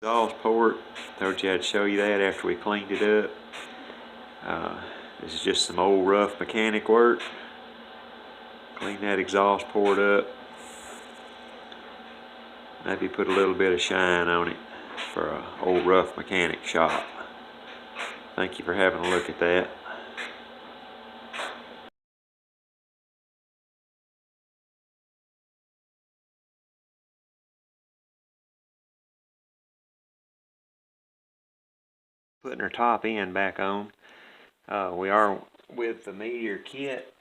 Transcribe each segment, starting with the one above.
exhaust port. Told you I'd show you that after we cleaned it up. This is just some old rough mechanic work. Clean that exhaust port up. Maybe put a little bit of shine on it for an old rough mechanic shop. Thank you for having a look at that. Putting our top end back on. We are with the Meteor kit.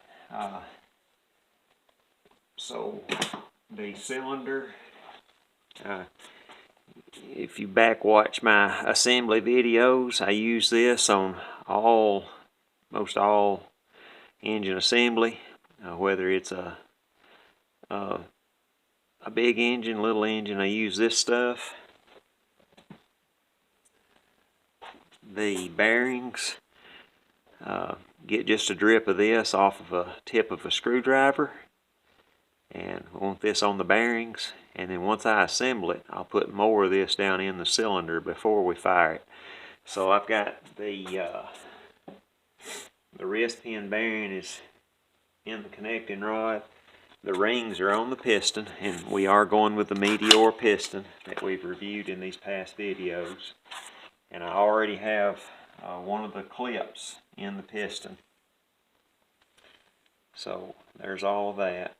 So the cylinder, if you back watch my assembly videos, I use this on most all engine assembly, whether it's a big engine, little engine, I use this stuff. The bearings, get just a drip of this off of a tip of a screwdriver, and I want this on the bearings, and then once I assemble it, I'll put more of this down in the cylinder before we fire it. So I've got the wrist pin bearing is in the connecting rod. The rings are on the piston, and we are going with the Meteor piston that we've reviewed in these past videos. And I already have one of the clips in the piston. So there's all of that.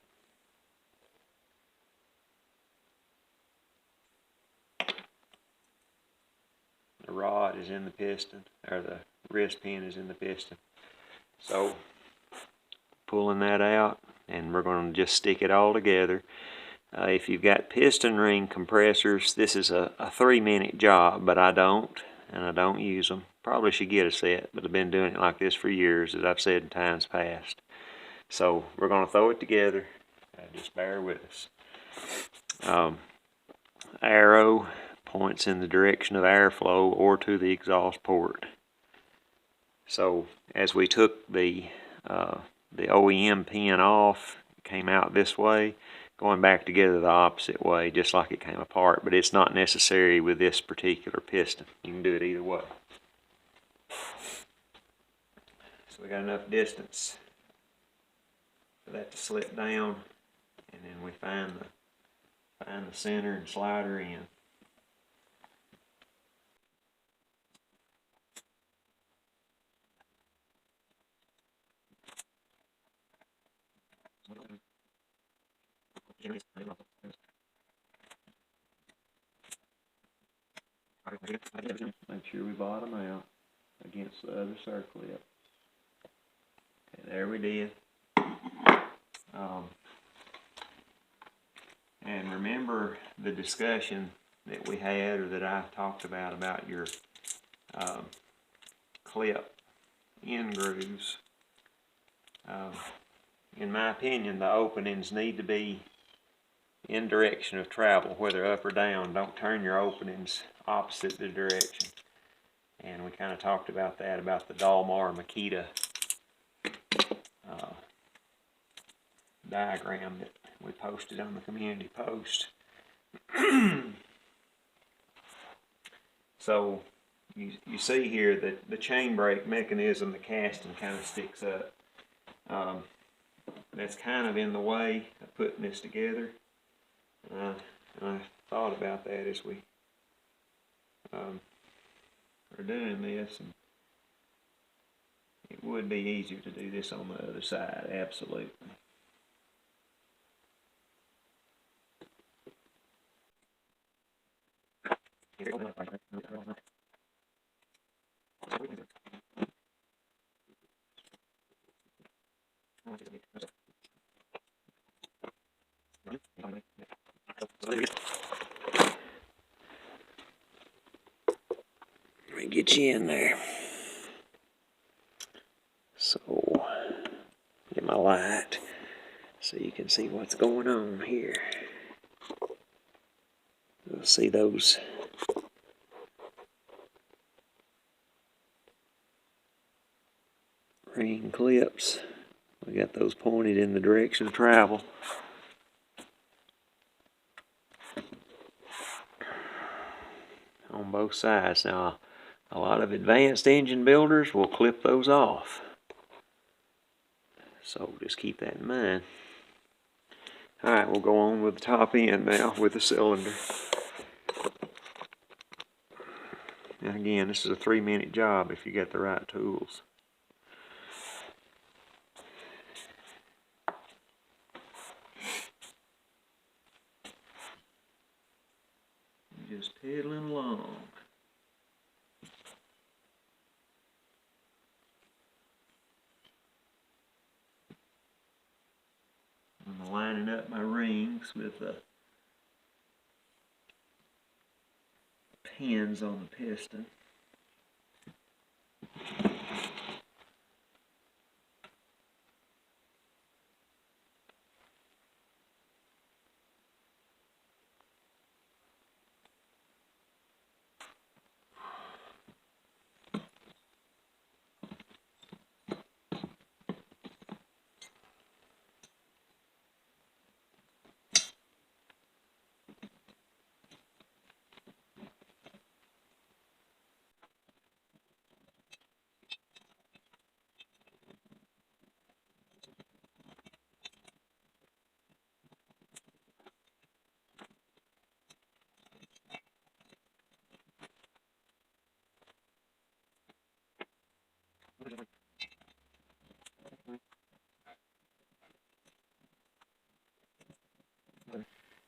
The rod is in the piston, or the wrist pin is in the piston. So pulling that out, and we're going to just stick it all together. If you've got piston ring compressors, this is a 3-minute job, but I don't, and I don't use them. Probably should get a set, but I've been doing it like this for years, as I've said in times past. So we're going to throw it together. Just bear with us. Arrow points in the direction of airflow or to the exhaust port. So as we took the OEM pin off, it came out this way, going back together the opposite way, just like it came apart, but it's not necessary with this particular piston. You can do it either way. So we got enough distance for that to slip down, and then we find the center and slide her in. Make sure we bottom out against the other circlip. Okay, there we did. And remember the discussion that we had, or that I talked about your clip end grooves. In my opinion, the openings need to be in direction of travel, whether up or down. Don't turn your openings opposite the direction. And we kind of talked about that, about the Dalmar Makita diagram that we posted on the community post. So you see here that the chain brake mechanism, the casting kind of sticks up. That's kind of in the way of putting this together. And I thought about that as we are doing this, and it would be easier to do this on the other side, absolutely. Let me get you in there. So, get my light so you can see what's going on here. You'll see those ring clips. We got those pointed in the direction of travel. on both sides. Now, a lot of advanced engine builders will clip those off. So just keep that in mind. Alright, we'll go on with the top end now with the cylinder. And again, this is a 3-minute job if you get the right tools. Just pedaling along. I'm lining up my rings with the pins on the piston.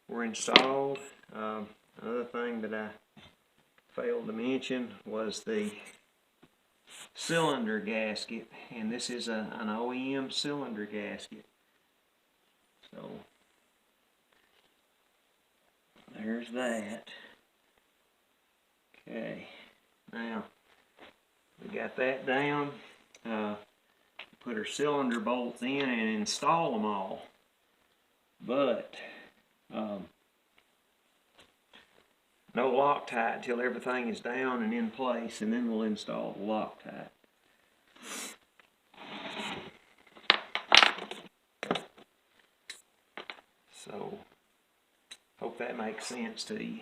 We're installed. Another thing that I failed to mention was the cylinder gasket, and this is an OEM cylinder gasket. So there's that. Okay, now we got that down. Put our cylinder bolts in and install them all, but no Loctite until everything is down and in place, and then we'll install the Loctite. So, hope that makes sense to you.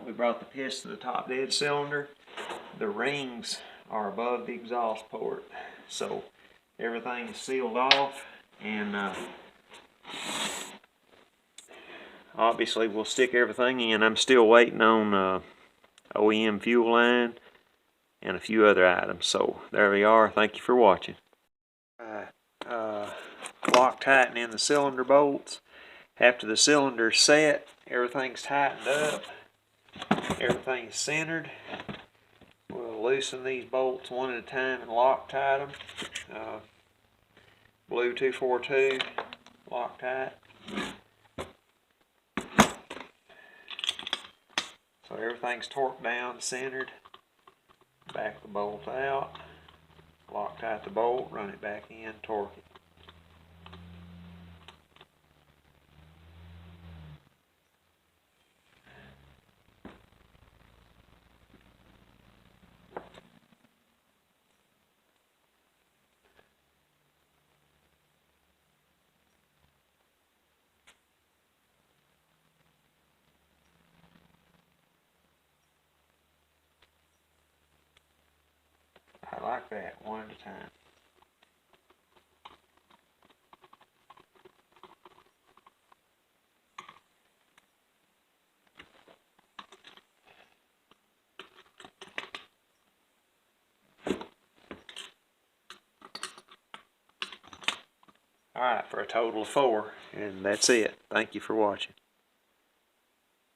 We brought the piston to the top dead cylinder. The rings are above the exhaust port, so everything is sealed off, and obviously we'll stick everything in. I'm still waiting on OEM fuel line and a few other items. So there we are. Thank you for watching. Lock tightening the cylinder bolts. After the cylinder's set, everything's tightened up, everything's centered. We'll loosen these bolts one at a time and Loctite them. Blue 242 Loctite. So everything's torqued down, centered. Back the bolt out, Loctite the bolt, run it back in, torque it. I like that, one at a time. Alright, for a total of 4, and that's it. Thank you for watching.